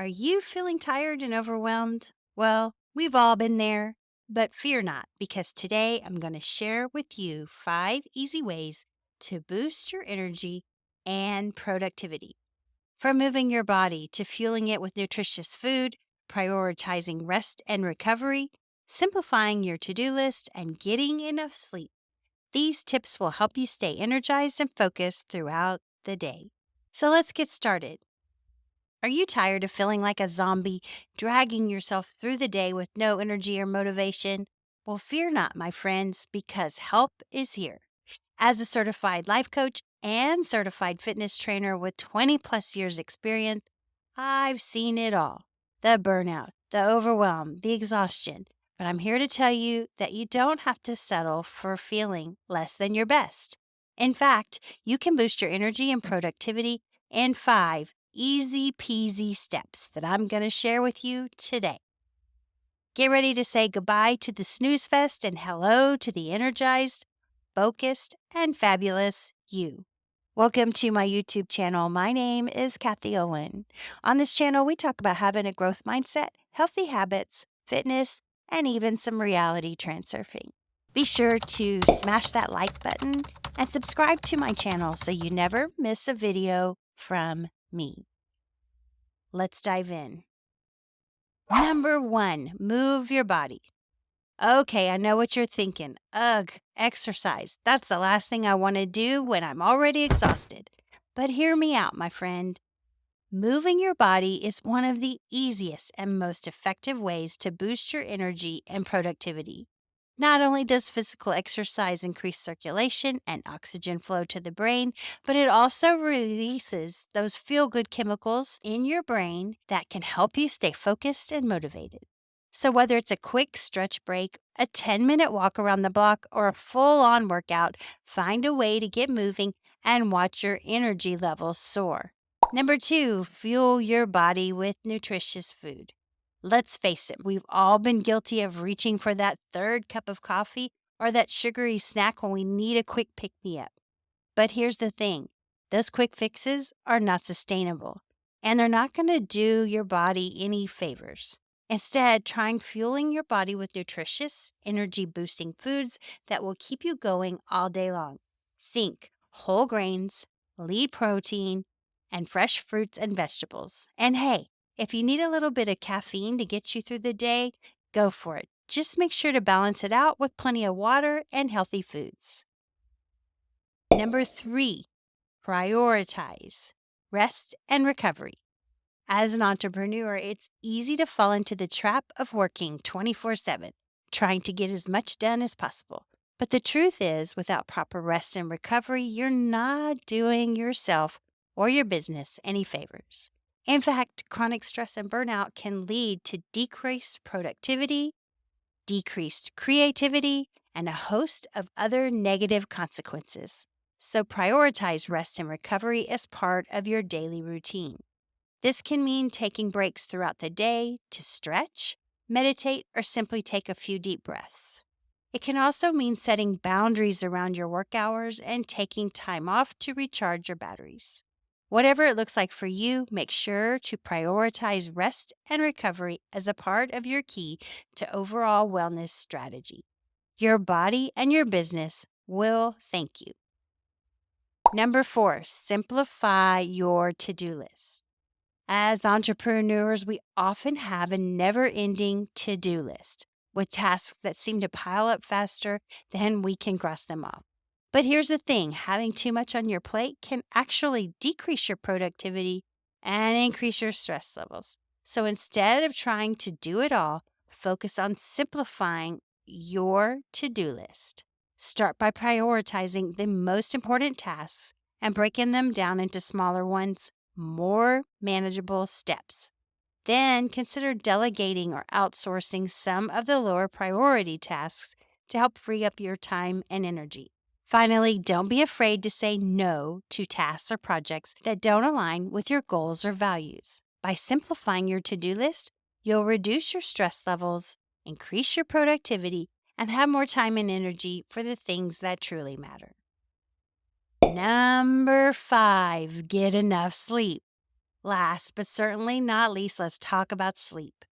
Are you feeling tired and overwhelmed? Well, we've all been there, but fear not, because today I'm going to share with you 5 easy ways to boost your energy and productivity. From moving your body to fueling it with nutritious food, prioritizing rest and recovery, simplifying your to do list, and getting enough sleep. These tips will help you stay energized and focused throughout the day. So let's get started. Are you tired of feeling like a zombie, dragging yourself through the day with no energy or motivation? Well, fear not, my friends, because help is here. As a certified life coach and certified fitness trainer with 20 plus years experience, I've seen it all: the burnout, the overwhelm, the exhaustion. But I'm here to tell you that you don't have to settle for feeling less than your best. In fact, you can boost your energy and productivity in 5 easy peasy steps that I'm going to share with you today. Get ready to say goodbye to the snooze fest and hello to the energized, focused, and fabulous you. Welcome to my YouTube channel. My name is Kathie Owen. On this channel, we talk about having a growth mindset, healthy habits, fitness, and even some reality transurfing. Be sure to smash that like button and subscribe to my channel so you never miss a video from me. Let's dive in. Number 1, move your body. Okay, I know what you're thinking. Ugh, exercise. That's the last thing I want to do when I'm already exhausted. But hear me out, my friend. Moving your body is one of the easiest and most effective ways to boost your energy and productivity. Not only does physical exercise increase circulation and oxygen flow to the brain, but it also releases those feel good chemicals in your brain that can help you stay focused and motivated. So, whether it's a quick stretch break, a 10-minute walk around the block, or a full on workout, find a way to get moving and watch your energy levels soar. Number 2, fuel your body with nutritious food. Let's face it, we've all been guilty of reaching for that third cup of coffee or that sugary snack when we need a quick pick me up. But here's the thing: those quick fixes are not sustainable, and they're not going to do your body any favors. Instead, try fueling your body with nutritious, energy boosting foods that will keep you going all day long. Think whole grains, lean protein, and fresh fruits and vegetables. And hey, if you need a little bit of caffeine to get you through the day, go for it. Just make sure to balance it out with plenty of water and healthy foods. Number 3, prioritize rest and recovery. As an entrepreneur, it's easy to fall into the trap of working 24/7, trying to get as much done as possible. But the truth is, without proper rest and recovery, you're not doing yourself or your business any favors. In fact, chronic stress and burnout can lead to decreased productivity, decreased creativity, and a host of other negative consequences. So prioritize rest and recovery as part of your daily routine. This can mean taking breaks throughout the day to stretch, meditate, or simply take a few deep breaths. It can also mean setting boundaries around your work hours and taking time off to recharge your batteries. Whatever it looks like for you, make sure to prioritize rest and recovery as a part of your key to overall wellness strategy. Your body and your business will thank you. Number 4, simplify your to do list. As entrepreneurs, we often have a never ending to do list with tasks that seem to pile up faster than we can cross them off. But here's the thing: having too much on your plate can actually decrease your productivity and increase your stress levels. So instead of trying to do it all, focus on simplifying your to do list. Start by prioritizing the most important tasks and breaking them down into smaller ones, more manageable steps. Then consider delegating or outsourcing some of the lower priority tasks to help free up your time and energy. Finally, don't be afraid to say no to tasks or projects that don't align with your goals or values. By simplifying your to do list, you'll reduce your stress levels, increase your productivity, and have more time and energy for the things that truly matter. Number 5, get enough sleep. Last but certainly not least, let's talk about sleep.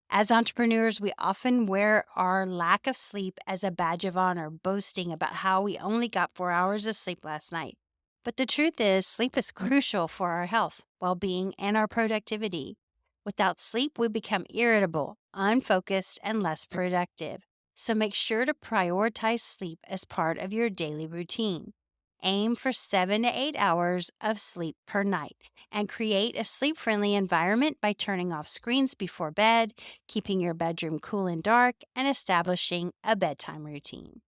As entrepreneurs, we often wear our lack of sleep as a badge of honor, boasting about how we only got 4 hours of sleep last night. But the truth is, sleep is crucial for our health, well being, and our productivity. Without sleep, we become irritable, unfocused, and less productive. So make sure to prioritize sleep as part of your daily routine. Aim for 7 to 8 hours of sleep per night and create a sleep friendly environment by turning off screens before bed, keeping your bedroom cool and dark, and establishing a bedtime routine.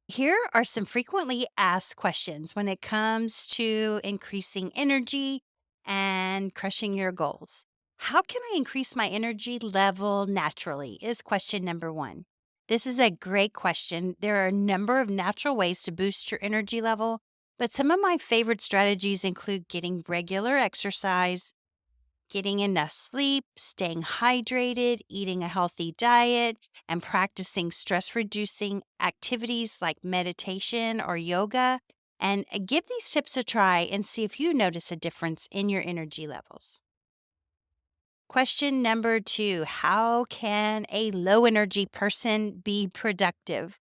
Here are some frequently asked questions when it comes to increasing energy and crushing your goals. How can I increase my energy level naturally? Is question number one. This is a great question. There are a number of natural ways to boost your energy level, but some of my favorite strategies include getting regular exercise, getting enough sleep, staying hydrated, eating a healthy diet, and practicing stress reducing activities like meditation or yoga. And give these tips a try and see if you notice a difference in your energy levels. Question number two. How can a low energy person be productive?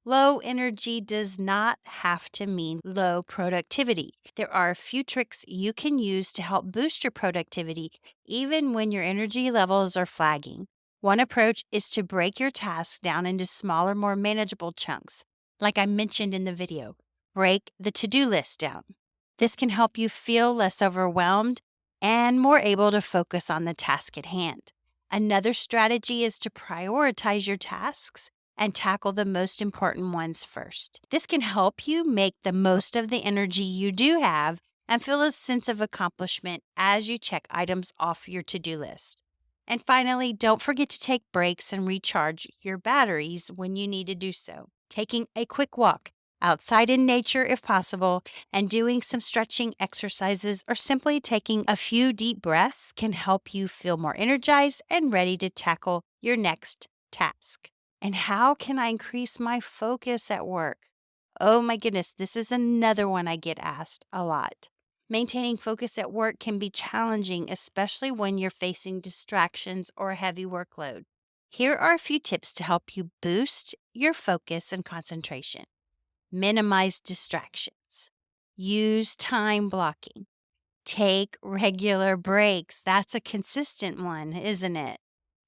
Low energy does not have to mean low productivity. There are a few tricks you can use to help boost your productivity even when your energy levels are flagging. One approach is to break your tasks down into smaller, more manageable chunks. Like I mentioned in the video, break the to do list down. This can help you feel less overwhelmed and more able to focus on the task at hand. Another strategy is to prioritize your tasks and tackle the most important ones first. This can help you make the most of the energy you do have and feel a sense of accomplishment as you check items off your to do list. And finally, don't forget to take breaks and recharge your batteries when you need to do so. Taking a quick walk outside in nature if possible, and doing some stretching exercises or simply taking a few deep breaths can help you feel more energized and ready to tackle your next task. And how can I increase my focus at work? Oh my goodness, this is another one I get asked a lot. Maintaining focus at work can be challenging, especially when you're facing distractions or a heavy workload. Here are a few tips to help you boost your focus and concentration. Minimize distractions. Use time blocking. Take regular breaks. That's a consistent one, isn't it?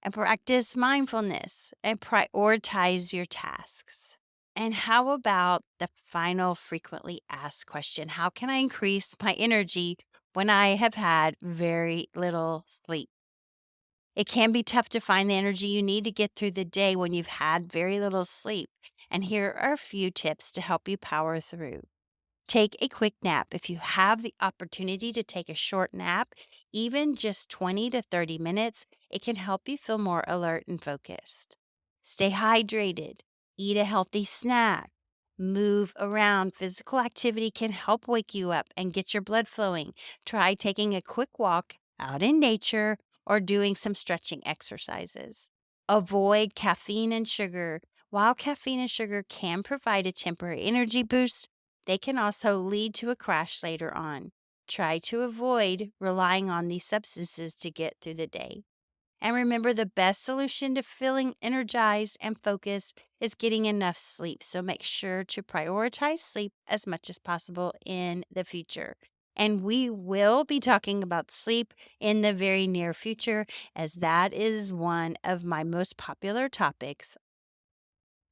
And practice mindfulness and prioritize your tasks. And how about the final frequently asked question? How can I increase my energy when I have had very little sleep? It can be tough to find the energy you need to get through the day when you've had very little sleep. And here are a few tips to help you power through. Take a quick nap. If you have the opportunity to take a short nap, even just 20 to 30 minutes, it can help you feel more alert and focused. Stay hydrated. Eat a healthy snack. Move around. Physical activity can help wake you up and get your blood flowing. Try taking a quick walk out in nature or doing some stretching exercises. Avoid caffeine and sugar. While caffeine and sugar can provide a temporary energy boost, they can also lead to a crash later on. Try to avoid relying on these substances to get through the day. And remember, the best solution to feeling energized and focused is getting enough sleep. So make sure to prioritize sleep as much as possible in the future. And we will be talking about sleep in the very near future, as that is one of my most popular topics.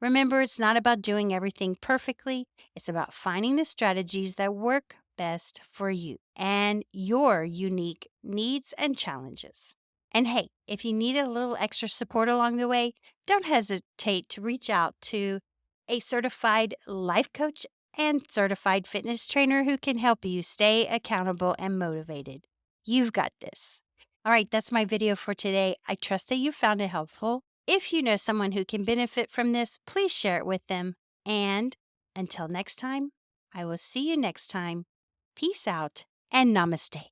Remember, it's not about doing everything perfectly, it's about finding the strategies that work best for you and your unique needs and challenges. And hey, if you need a little extra support along the way, don't hesitate to reach out to a certified life coach and certified fitness trainer who can help you stay accountable and motivated. You've got this. All right, that's my video for today. I trust that you found it helpful. If you know someone who can benefit from this, please share it with them. And until next time, I will see you next time. Peace out and namaste.